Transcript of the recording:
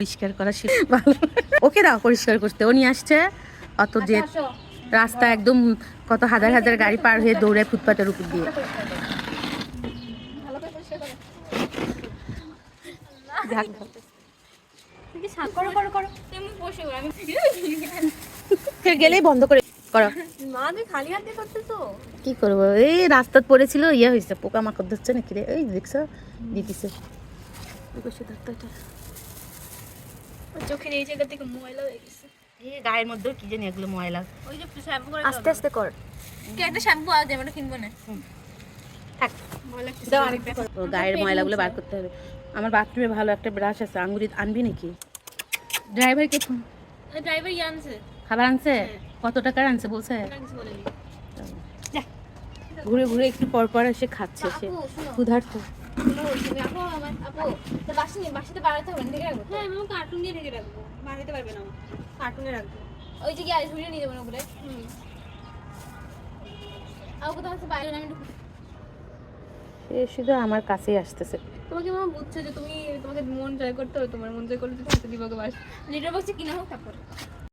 পরিষ্কার করা ভালো, ওকে দাও পরিষ্কার করতে। ও নিয়ে আসছে অত যে রাস্তা একদম কত হাজার হাজার গাড়ি পার হয়ে দৌড়ে ফুটপাতের উপর দিয়ে। গেলেই বন্ধ করে করো। কি করবো, এই রাস্তা পড়েছিল, ইয়ে হয়েছে, পোকামাকড় ধরছে নাকি রে, এই দেখছো দিতেছে চোখের এই জায়গা থেকে ময়লা হয়ে গেছে। এই গায়ের মধ্যেও কি জানি এগুলো ময়লা। ওই যে শ্যাম্পু করে আস্তে আস্তে কর। কি একটা শ্যাম্পু আছে, আমরা কিনবো না। থাক, দাও আরেকটা করো। গায়ের ময়লাগুলো বার করতে হবে। আমার বাথরুমে ভালো একটা ব্রাশ আছে, আঙ্গুরি আনবি নাকি? ড্রাইভারকে ফোন। ড্রাইভার আনছে খাবার আনছে? কত টাকার আনছে বলছে? ঘুরে ঘুরে একটু পর পর এসে খাচ্ছে সে, ক্ষুধার্ত। কার্টুন দিয়ে ঢেকে রাখবো, বানাতে পারবে না, কার্টুনে রাখবো। ওই যে গ্যাস ভিডিও নিয়ে যাবো না বলে। শুধু আমার কাছেই আসতেছে। তোমাকে মামা বুঝছে যে তুমি তোমাকে মন জয় করতে হবে, তোমার মন জয় করলে তুমি দিবাকে বাস লিটার বক্সে কিনা হোক তারপর